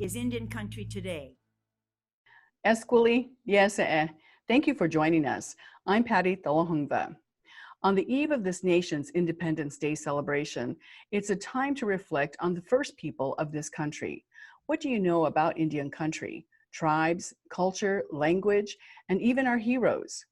is Indian country today? Esquili, yes. Thank you for joining us. I'm Patty Talahongva. On the eve of this nation's Independence Day celebration, it's a time to reflect on the first people of this country. What do you know about Indian country, tribes, culture, language, and even our heroes?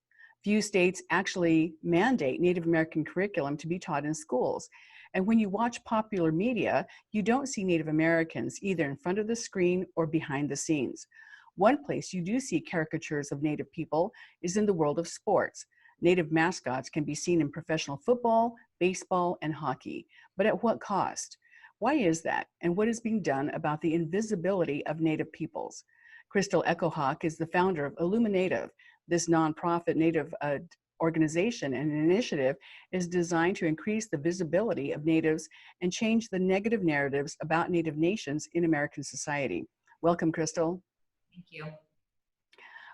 Few states actually mandate Native American curriculum to be taught in schools. And when you watch popular media, you don't see Native Americans either in front of the screen or behind the scenes. One place you do see caricatures of Native people is in the world of sports. Native mascots can be seen in professional football, baseball, and hockey. But at what cost? Why is that? And what is being done about the invisibility of Native peoples? Crystal Echohawk is the founder of IllumiNative. This nonprofit Native organization and initiative is designed to increase the visibility of Natives and change the negative narratives about Native nations in American society. Welcome, Crystal. Thank you.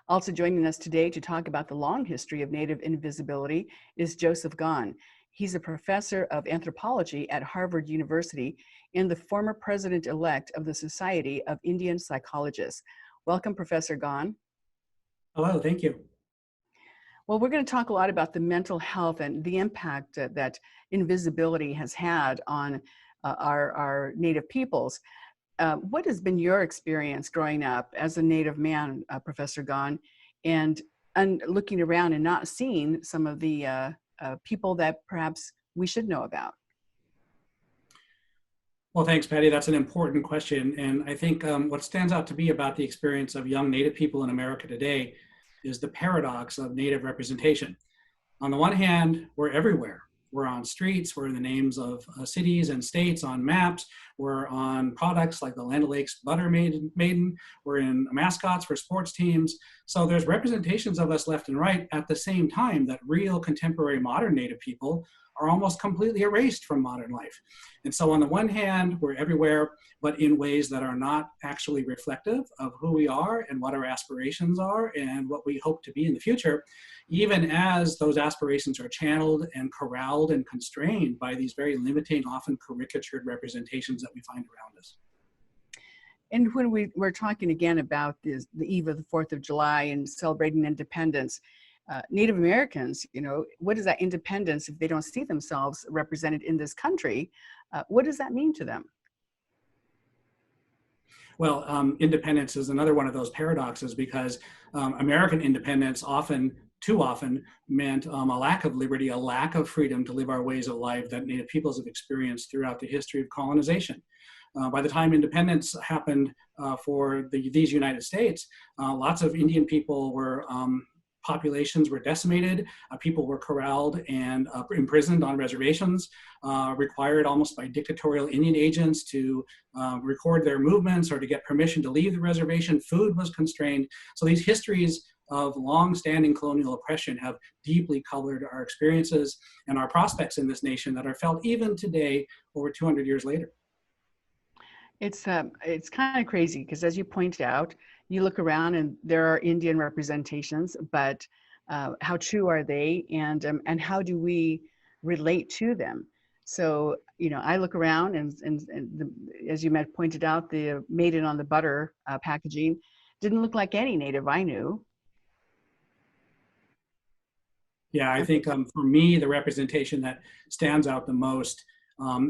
Also joining us today to talk about the long history of Native invisibility is Joseph Gahn. He's a professor of anthropology at Harvard University and the former president-elect of the Society of Indian Psychologists. Welcome, Professor Gahn. Hello, thank you. Well, we're going to talk a lot about the mental health and the impact that invisibility has had on our Native peoples. What has been your experience growing up as a Native man, Professor Gahn, and looking around and not seeing some of the people that perhaps we should know about? Well, thanks, Patty. That's an important question. And I think what stands out to me about the experience of young Native people in America today is the paradox of Native representation. On the one hand, we're everywhere. We're on streets, we're in the names of cities and states on maps, we're on products like the Land O'Lakes Butter Maiden, we're in mascots for sports teams. So there's representations of us left and right at the same time that real contemporary modern Native people are almost completely erased from modern life. And so on the one hand, we're everywhere, but in ways that are not actually reflective of who we are and what our aspirations are and what we hope to be in the future, even as those aspirations are channeled and corralled and constrained by these very limiting, often caricatured representations that we find around us. And when we're talking again about the eve of the 4th of July and celebrating independence, Native Americans, you know, what is that independence if they don't see themselves represented in this country? What does that mean to them? Well, independence is another one of those paradoxes because American independence too often meant a lack of liberty, a lack of freedom to live our ways of life that Native peoples have experienced throughout the history of colonization. By the time independence happened for these United States, lots of Indian people were populations were decimated, people were corralled and imprisoned on reservations, required almost by dictatorial Indian agents to record their movements or to get permission to leave the reservation. Food was constrained. So these histories of long-standing colonial oppression have deeply colored our experiences and our prospects in this nation that are felt even today, over 200 years later. It's kind of crazy because, as you point out, you look around and there are Indian representations, but how true are they, and how do we relate to them? So, you know, I look around and as you pointed out, the Maiden on the Butter packaging didn't look like any Native I knew. Yeah, I think for me, the representation that stands out the most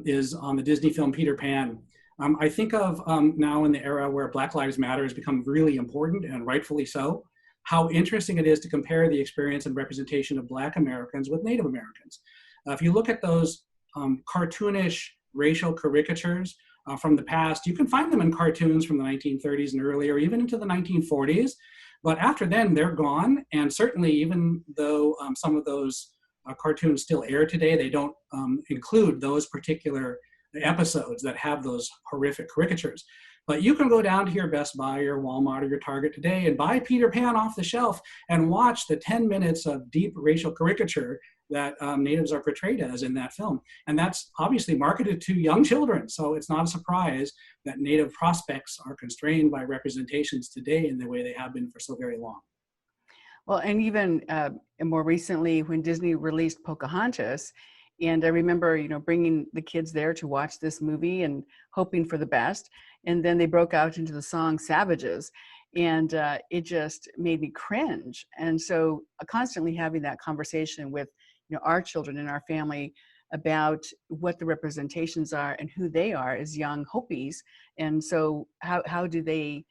is on the Disney film Peter Pan. I think of now in the era where Black Lives Matter has become really important, and rightfully so, how interesting it is to compare the experience and representation of Black Americans with Native Americans. If you look at those cartoonish racial caricatures from the past, you can find them in cartoons from the 1930s and earlier, even into the 1940s. But after then, they're gone. And certainly, even though some of those cartoons still air today, they don't include those particular episodes that have those horrific caricatures. But you can go down to your Best Buy or Walmart or your Target today and buy Peter Pan off the shelf and watch the 10 minutes of deep racial caricature that Natives are portrayed as in that film. And that's obviously marketed to young children. So it's not a surprise that Native prospects are constrained by representations today in the way they have been for so very long. Well, and even more recently, when Disney released Pocahontas, And I remember, bringing the kids there to watch this movie and hoping for the best. And then they broke out into the song Savages. And it just made me cringe. And so constantly having that conversation with, our children and our family about what the representations are and who they are as young Hopis. And so how do they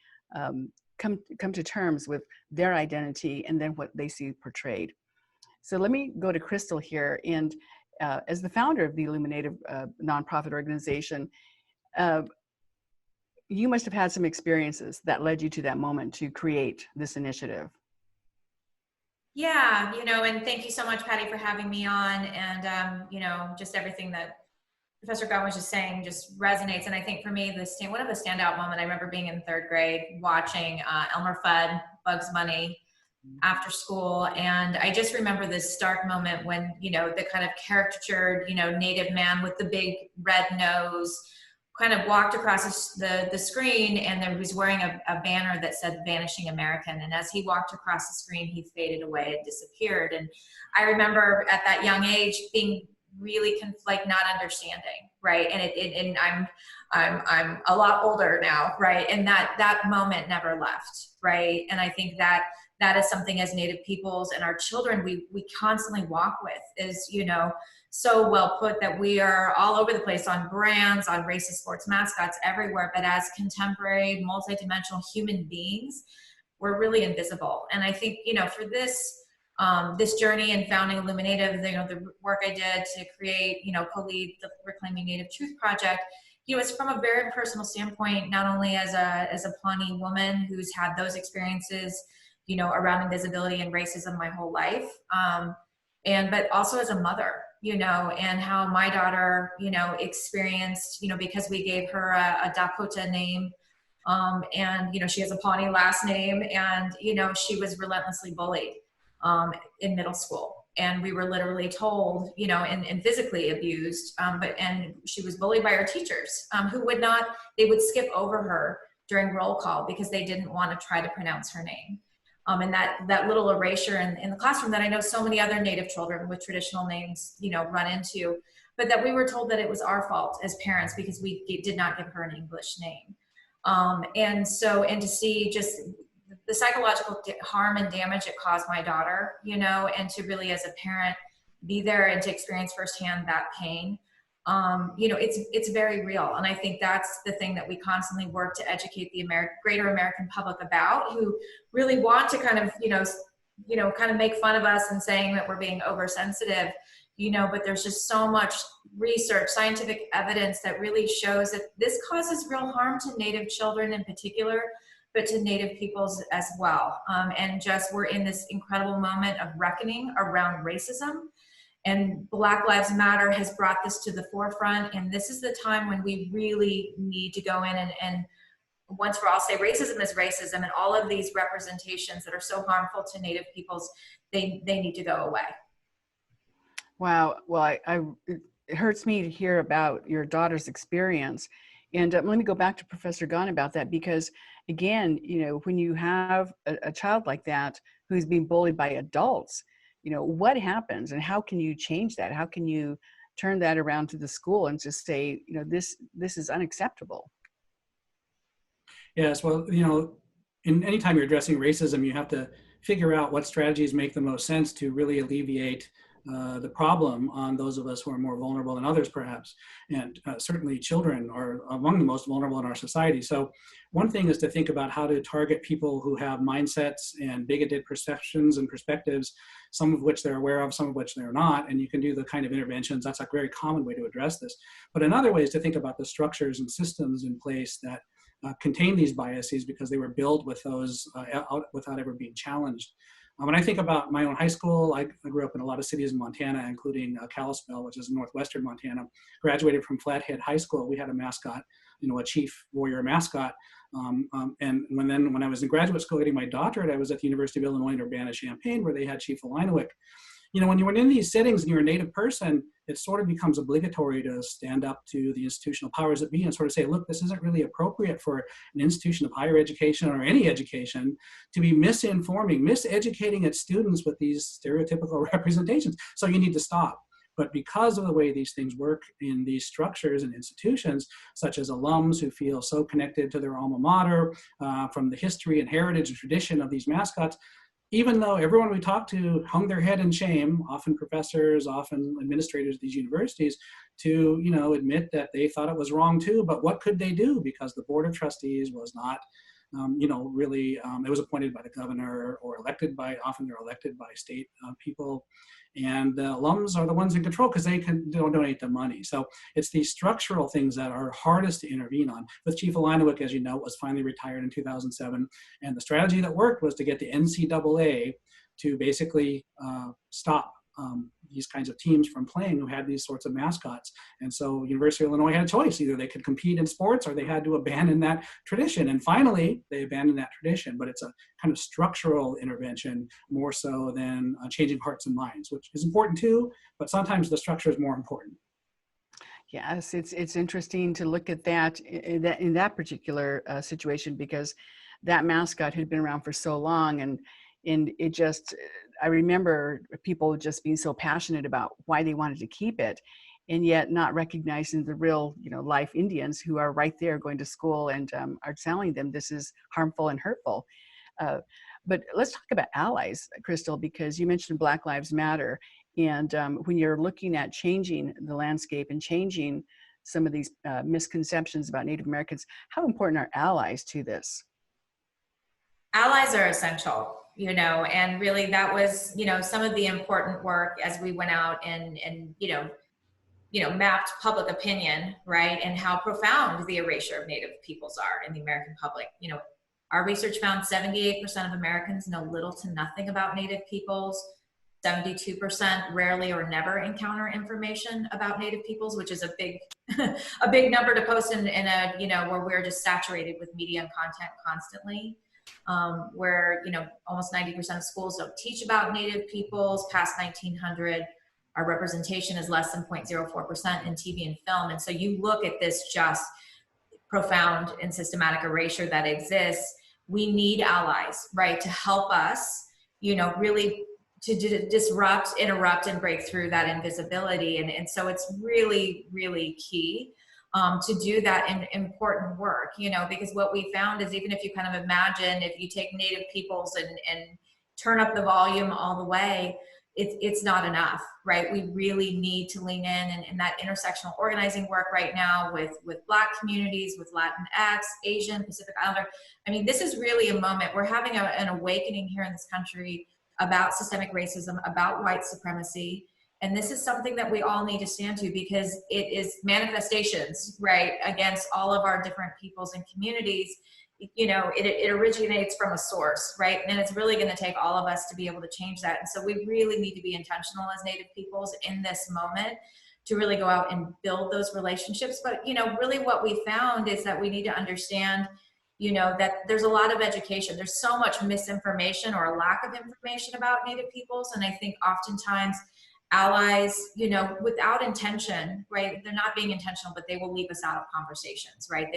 come to terms with their identity and then what they see portrayed. So let me go to Crystal here. And as the founder of the IllumiNative nonprofit organization, you must have had some experiences that led you to that moment to create this initiative. Yeah, and thank you so much, Patty, for having me on. And, just everything that Professor Gunn was just saying just resonates. And I think for me, one of the standout moments, I remember being in third grade, watching Elmer Fudd, Bugs Bunny, after school. And I just remember this stark moment when, the kind of caricatured, native man with the big red nose kind of walked across the screen, and he was wearing a banner that said Vanishing American. And as he walked across the screen, he faded away and disappeared. And I remember at that young age being really not understanding, right? And I'm a lot older now, right? And that moment never left, right? And I think that is something as Native peoples and our children we constantly walk with is, so well put, that we are all over the place on brands, on racist sports mascots, everywhere. But as contemporary, multidimensional human beings, we're really invisible. And I think, for this journey and founding IllumiNative, the work I did to create, co-lead the Reclaiming Native Truth Project, it's from a very personal standpoint, not only as a Pawnee woman who's had those experiences, around invisibility and racism my whole life, but also as a mother, and how my daughter, experienced, because we gave her a Dakota name, and, she has a Pawnee last name, and, she was relentlessly bullied in middle school. And we were literally told, and physically abused, and she was bullied by her teachers, they would skip over her during roll call because they didn't want to try to pronounce her name. And that little erasure in the classroom that I know so many other Native children with traditional names, run into, but that we were told that it was our fault as parents because we did not give her an English name. And to see just the psychological harm and damage it caused my daughter, and to really as a parent be there and to experience firsthand that pain, it's very real. And I think that's the thing that we constantly work to educate the greater American public about, who really want to kind of make fun of us and saying that we're being oversensitive, but there's just so much research, scientific evidence that really shows that this causes real harm to Native children in particular, but to Native peoples as well. And we're in this incredible moment of reckoning around racism. And Black Lives Matter has brought this to the forefront. And this is the time when we really need to go in and once for all say racism is racism, and all of these representations that are so harmful to Native peoples, they need to go away. Wow. Well, it hurts me to hear about your daughter's experience. And let me go back to Professor Gunn about that, because again, when you have a child like that who's being bullied by adults, what happens and how can you change that? How can you turn that around to the school and just say, this is unacceptable? Yes, well, any time you're addressing racism, you have to figure out what strategies make the most sense to really alleviate the problem on those of us who are more vulnerable than others, perhaps. And certainly children are among the most vulnerable in our society. So one thing is to think about how to target people who have mindsets and bigoted perceptions and perspectives, some of which they're aware of, some of which they're not. And you can do the kind of interventions. That's a very common way to address this. But another way is to think about the structures and systems in place that contain these biases, because they were built with those without ever being challenged. When I think about my own high school, I grew up in a lot of cities in Montana, including Kalispell, which is in northwestern Montana. Graduated from Flathead High School. We had a mascot, a chief warrior mascot. And when I was in graduate school getting my doctorate, I was at the University of Illinois in Urbana-Champaign, where they had Chief Illiniwek. When you're in these settings and you're a Native person, it sort of becomes obligatory to stand up to the institutional powers that be and sort of say, look, this isn't really appropriate for an institution of higher education or any education to be miseducating its students with these stereotypical representations. So you need to stop. But because of the way these things work in these structures and institutions, such as alums who feel so connected to their alma mater, from the history and heritage and tradition of these mascots, even though everyone we talked to hung their head in shame, often professors, often administrators of these universities, to admit that they thought it was wrong too, but what could they do? Because the board of trustees was not, really, it was appointed by the governor or often they're elected by state people. And the alums are the ones in control because they can donate the money. So it's these structural things that are hardest to intervene on. With Chief Alinowick, as you know, was finally retired in 2007. And the strategy that worked was to get the NCAA to basically stop these kinds of teams from playing who had these sorts of mascots. And so University of Illinois had a choice. Either they could compete in sports or they had to abandon that tradition. And finally, they abandoned that tradition. But it's a kind of structural intervention more so than changing hearts and minds, which is important too, but sometimes the structure is more important. Yes, it's interesting to look at that in that particular situation, because that mascot had been around for so long, and it just, I remember people just being so passionate about why they wanted to keep it, and yet not recognizing the real, life Indians who are right there going to school and are telling them this is harmful and hurtful. But let's talk about allies, Crystal, because you mentioned Black Lives Matter. And when you're looking at changing the landscape and changing some of these misconceptions about Native Americans, how important are allies to this? Allies are essential, and really that was, some of the important work as we went out and mapped public opinion, right? And how profound the erasure of Native peoples are in the American public. Our research found 78% of Americans know little to nothing about Native peoples. 72% rarely or never encounter information about Native peoples, which is a big, a big number to post in a, where we're just saturated with media and content constantly. Where, almost 90% of schools don't teach about Native peoples past 1900. Our representation is less than 0.04% in TV and film. And so you look at this just profound and systematic erasure that exists. We need allies, right, to help us, really to disrupt, interrupt, and break through that invisibility. And so it's really, really key to do that important work, because what we found is, even if you kind of imagine, if you take Native peoples and turn up the volume all the way, it's not enough, right? We really need to lean in that intersectional organizing work right now with Black communities, with Latinx, Asian, Pacific Islander. I mean, this is really a moment. We're having an awakening here in this country about systemic racism, about white supremacy. And this is something that we all need to stand to, because it is manifestations, right, against all of our different peoples and communities. It originates from a source, right? And it's really going to take all of us to be able to change that. And so we really need to be intentional as Native peoples in this moment to really go out and build those relationships. But, really what we found is that we need to understand, that there's a lot of education. There's so much misinformation or a lack of information about Native peoples. And I think oftentimes allies, without intention, right? They're not being intentional, but they will leave us out of conversations, right?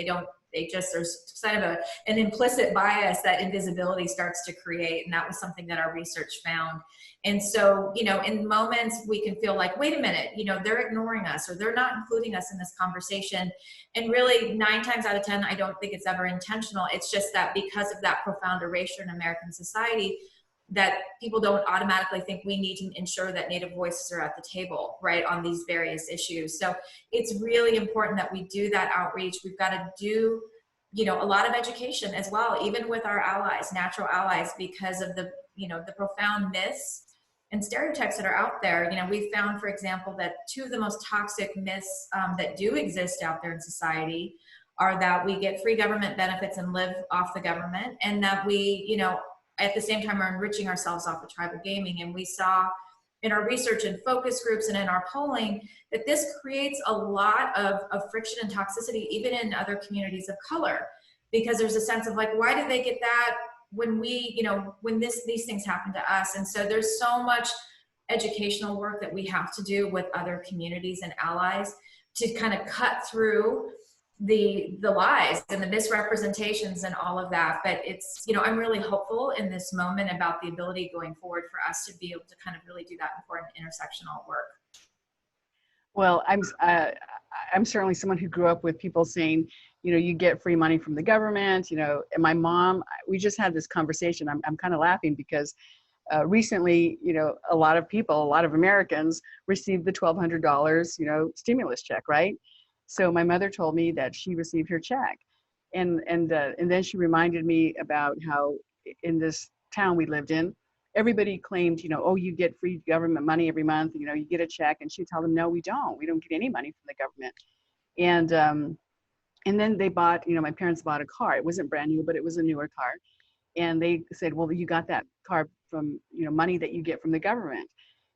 There's kind of an implicit bias that invisibility starts to create. And that was something that our research found. And so, in moments we can feel like, wait a minute, they're ignoring us, or they're not including us in this conversation. And really 9 times out of 10, I don't think it's ever intentional. It's just that because of that profound erasure in American society, that people don't automatically think we need to ensure that Native voices are at the table, right, on these various issues. So it's really important that we do that outreach. We've got to do, a lot of education as well, even with our allies, natural allies, because of the profound myths and stereotypes that are out there. We've found, for example, that 2 of the most toxic myths that do exist out there in society are that we get free government benefits and live off the government, and that we, at the same time are enriching ourselves off of tribal gaming. And we saw in our research and focus groups and in our polling that this creates a lot of friction and toxicity, even in other communities of color, because there's a sense of like, why did they get that when we, when these things happen to us? And so there's so much educational work that we have to do with other communities and allies to kind of cut through the lies and the misrepresentations and all of that. But it's, I'm really hopeful in this moment about the ability going forward for us to be able to kind of really do that important intersectional work. Well, I'm certainly someone who grew up with people saying, you know, you get free money from the government, you know, and my mom, we just had this conversation. I'm kind of laughing because recently, you know, a lot of Americans received the $1,200, you know, stimulus check, right? So my mother told me that she received her check, and then she reminded me about how in this town we lived in, everybody claimed, you know, oh, you get free government money every month, you know, you get a check, and she'd tell them, no, we don't get any money from the government, and then they bought, you know, my parents bought a car. It wasn't brand new, but it was a newer car. And they said, well, you got that car from, you know, money that you get from the government.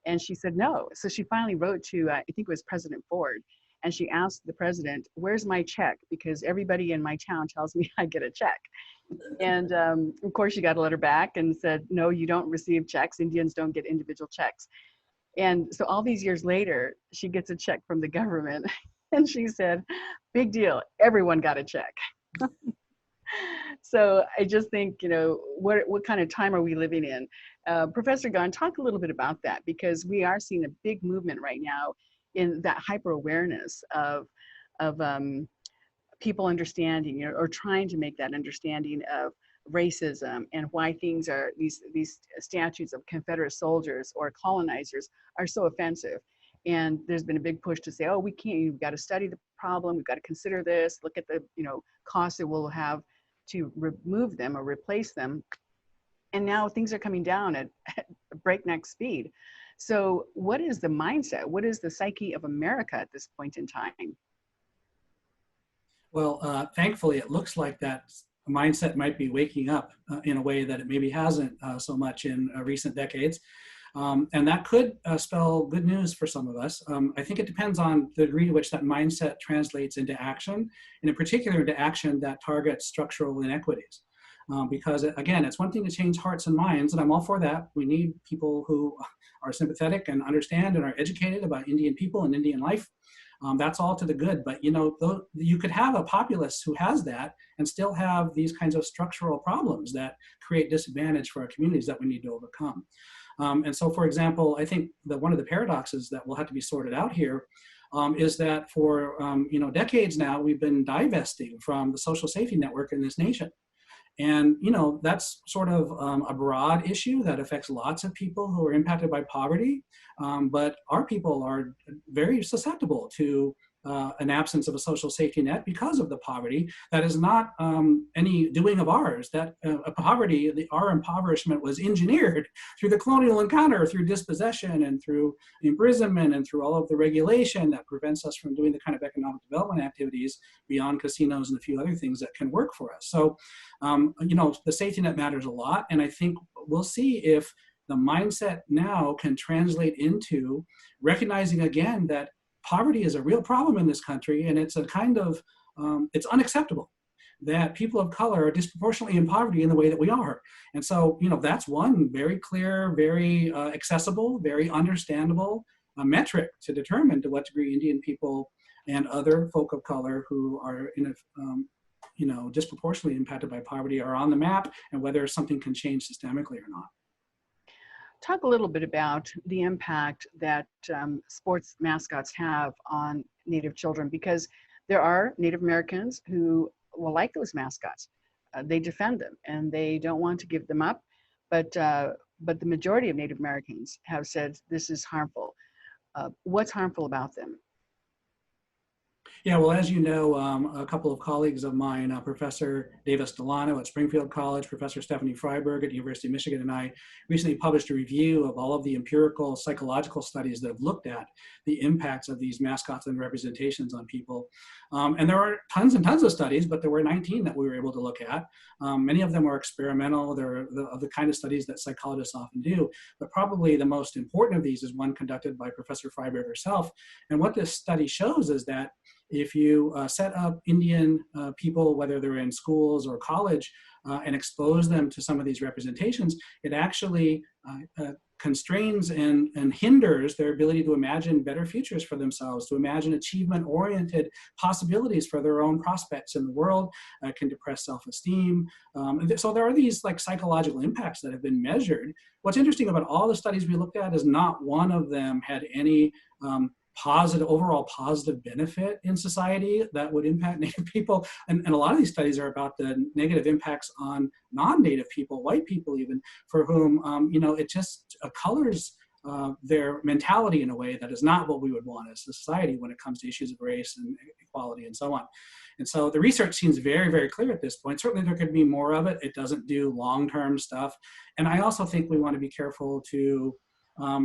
And she said, no. So she finally wrote to, I think it was President Ford. And she asked the president, where's my check? Because everybody in my town tells me I get a check. And of course, she got a letter back and said, no, you don't receive checks. Indians don't get individual checks. And so all these years later, she gets a check from the government. And she said, big deal. Everyone got a check. So I just think, you know, what kind of time are we living in? Professor Gunn, talk a little bit about that, because we are seeing a big movement right now in that hyper awareness of people understanding, you know, or trying to make that understanding of racism and why things are, these statues of Confederate soldiers or colonizers are so offensive. And there's been a big push to say, oh, we can't, you've got to study the problem, we've got to consider this, look at the, you know, costs it will have to remove them or replace them. And now things are coming down at breakneck speed. So what is the mindset? What is the psyche of America at this point in time? Well, thankfully, it looks like that mindset might be waking up in a way that it maybe hasn't so much in recent decades. And that could spell good news for some of us. I think it depends on the degree to which that mindset translates into action, and in particular into action that targets structural inequities. Because again, it's one thing to change hearts and minds, and I'm all for that. We need people who are sympathetic and understand and are educated about Indian people and Indian life. That's all to the good. But you know, you could have a populace who has that and still have these kinds of structural problems that create disadvantage for our communities that we need to overcome. And so, for example, I think that one of the paradoxes that will have to be sorted out here is that for you know, decades now, we've been divesting from the social safety network in this nation. And, you know, that's sort of a broad issue that affects lots of people who are impacted by poverty. But our people are very susceptible to an absence of a social safety net because of the poverty. That is not any doing of ours. That poverty, our impoverishment was engineered through the colonial encounter, through dispossession and through imprisonment and through all of the regulation that prevents us from doing the kind of economic development activities beyond casinos and a few other things that can work for us. So, you know, the safety net matters a lot. And I think we'll see if the mindset now can translate into recognizing again that poverty is a real problem in this country, and it's a kind of, it's unacceptable that people of color are disproportionately in poverty in the way that we are. And so, you know, that's one very clear, very accessible, very understandable metric to determine to what degree Indian people and other folk of color who are in a, you know, disproportionately impacted by poverty are on the map, and whether something can change systemically or not. Talk a little bit about the impact that sports mascots have on Native children, because there are Native Americans who will like those mascots. They defend them and they don't want to give them up, but the majority of Native Americans have said this is harmful. What's harmful about them? Yeah, well, as you know, a couple of colleagues of mine, Professor Davis Delano at Springfield College, Professor Stephanie Freiberg at the University of Michigan, and I recently published a review of all of the empirical psychological studies that have looked at the impacts of these mascots and representations on people. And there are tons and tons of studies, but there were 19 that we were able to look at. Many of them are experimental. They're the kind of studies that psychologists often do, but probably the most important of these is one conducted by Professor Freiberg herself. And what this study shows is that if you set up Indian people, whether they're in schools or college, and expose them to some of these representations, it actually constrains and hinders their ability to imagine better futures for themselves, to imagine achievement-oriented possibilities for their own prospects in the world. Can depress self-esteem. So there are these like psychological impacts that have been measured. What's interesting about all the studies we looked at is not one of them had any overall positive benefit in society that would impact Native people. And a lot of these studies are about the negative impacts on non-Native people, white people even, for whom, it just colors their mentality in a way that is not what we would want as a society when it comes to issues of race and equality and so on. And so the research seems very, very clear at this point. Certainly there could be more of it. It doesn't do long-term stuff. And I also think we want to be careful to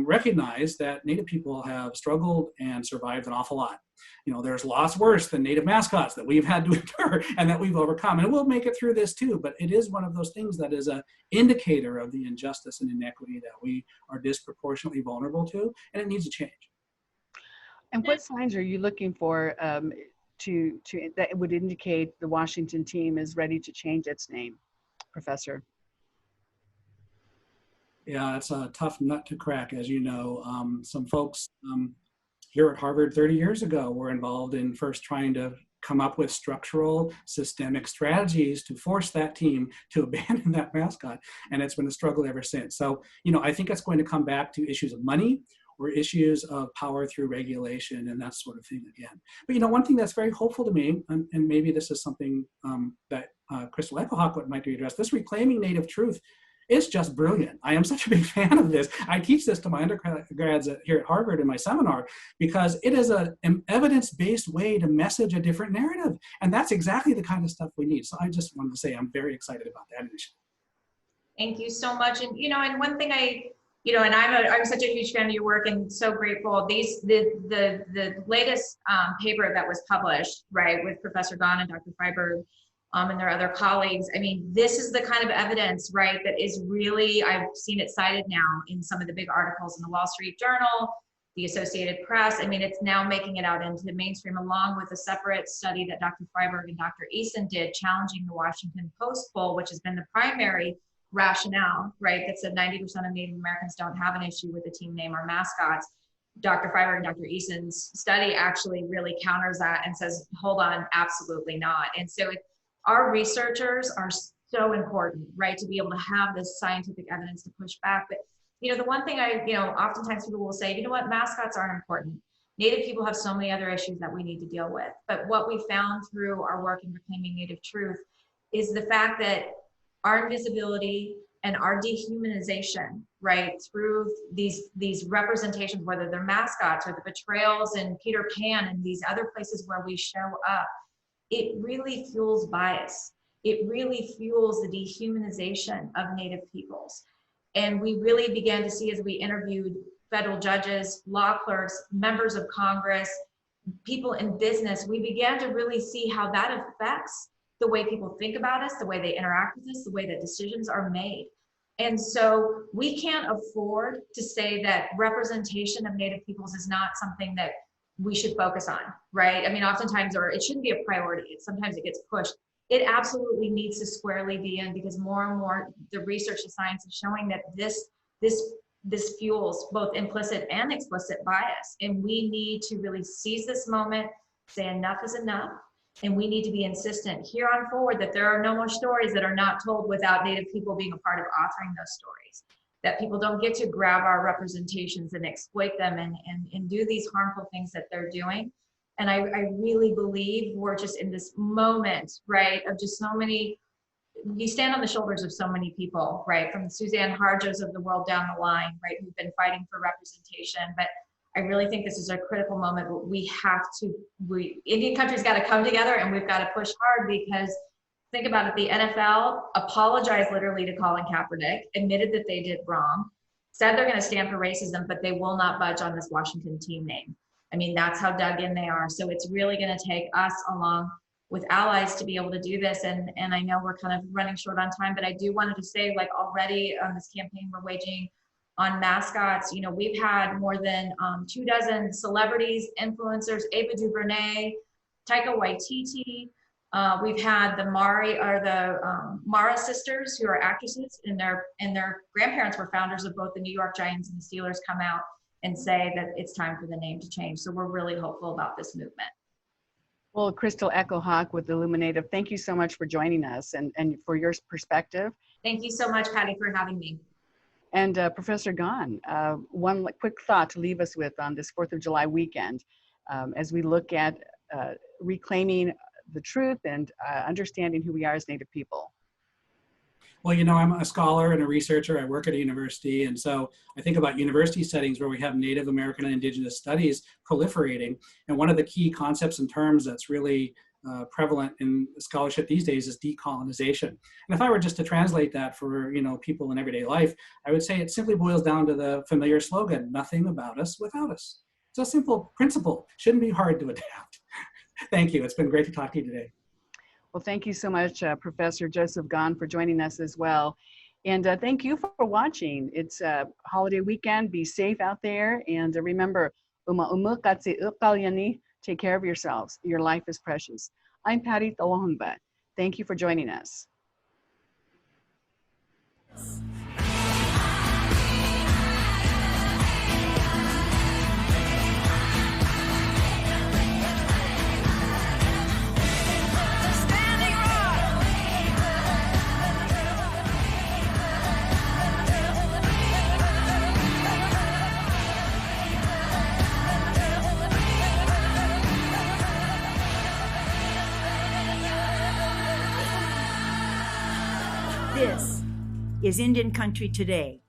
recognize that Native people have struggled and survived an awful lot. There's lots worse than Native mascots that we've had to endure and that we've overcome. And we'll make it through this too, but it is one of those things that is an indicator of the injustice and inequity that we are disproportionately vulnerable to, and it needs to change. And what signs are you looking for to that would indicate the Washington team is ready to change its name, Professor? Yeah, it's a tough nut to crack, as you know. Some folks here at Harvard 30 years ago were involved in first trying to come up with structural systemic strategies to force that team to abandon that mascot. And it's been a struggle ever since. So, I think it's going to come back to issues of money or issues of power through regulation and that sort of thing again. But, one thing that's very hopeful to me, and maybe this is something that Crystal Echohawk might be addressed, this Reclaiming Native Truth is just brilliant. I am such a big fan of this. I teach this to my undergrads here at Harvard in my seminar because it is an evidence-based way to message a different narrative. And that's exactly the kind of stuff we need. So I just wanted to say I'm very excited about that initiative. Thank you so much. And, and one thing and I'm such a huge fan of your work and so grateful. The latest paper that was published, right, with Professor Gahn and Dr. Freiberg, and their other colleagues. I mean, this is the kind of evidence, right, that is really, I've seen it cited now in some of the big articles in the Wall Street Journal, the Associated Press. I mean, it's now making it out into the mainstream, along with a separate study that Dr. Freiberg and Dr. Eason did, challenging the Washington Post poll, which has been the primary rationale, right, that said 90% of Native Americans don't have an issue with the team name or mascots. Dr. Freiberg and Dr. Eason's study actually really counters that and says, hold on, absolutely not. And so our researchers are so important, right, to be able to have this scientific evidence to push back. But, the one thing oftentimes people will say, mascots aren't important. Native people have so many other issues that we need to deal with. But what we found through our work in Reclaiming Native Truth is the fact that our invisibility and our dehumanization, right, through these representations, whether they're mascots or the portrayals in Peter Pan and these other places where we show up, it really fuels bias. It really fuels the dehumanization of Native peoples. And we really began to see, as we interviewed federal judges, law clerks, members of Congress, people in business, we began to really see how that affects the way people think about us, the way they interact with us, the way that decisions are made. And so we can't afford to say that representation of Native peoples is not something that we should focus on, right? I mean, oftentimes, or it shouldn't be a priority. Sometimes it gets pushed. It absolutely needs to squarely be in, because more and more the research and science is showing that this fuels both implicit and explicit bias. And we need to really seize this moment, say enough is enough, and we need to be insistent here on forward that there are no more stories that are not told without Native people being a part of authoring those stories. That people don't get to grab our representations and exploit them and do these harmful things that they're doing. And I really believe we're just in this moment, right, of just so many, you stand on the shoulders of so many people, right, from the Suzanne Harjos of the world down the line, right, who've been fighting for representation. But I really think this is a critical moment. Indian country's got to come together, and we've got to push hard, because think about it, the NFL apologized literally to Colin Kaepernick, admitted that they did wrong, said they're going to stand for racism, but they will not budge on this Washington team name. I mean, that's how dug in they are. So it's really going to take us along with allies to be able to do this. And I know we're kind of running short on time, but I do wanted to say, like, already on this campaign we're waging on mascots, we've had more than 24 celebrities, influencers, Ava DuVernay, Taika Waititi. We've had the Mara sisters, who are actresses, and their grandparents were founders of both the New York Giants and the Steelers, come out and say that it's time for the name to change. So we're really hopeful about this movement. Well, Crystal Echohawk with IllumiNative, thank you so much for joining us and for your perspective. Thank you so much, Patty, for having me. And Professor Gahn, one quick thought to leave us with on this 4th of July weekend as we look at reclaiming the truth and understanding who we are as Native people. Well, you know, I'm a scholar and a researcher. I work at a university. And so I think about university settings where we have Native American and Indigenous studies proliferating. And one of the key concepts and terms that's really prevalent in scholarship these days is decolonization. And if I were just to translate that for, you know, people in everyday life, I would say it simply boils down to the familiar slogan, nothing about us without us. It's a simple principle. Shouldn't be hard to adapt. Thank you. It's been great to talk to you today. Well, thank you so much, Professor Joseph Gahn, for joining us as well. And thank you for watching. It's a holiday weekend. Be safe out there. And remember, take care of yourselves. Your life is precious. I'm Patty Talahongva. Thank you for joining us. This is Indian Country Today.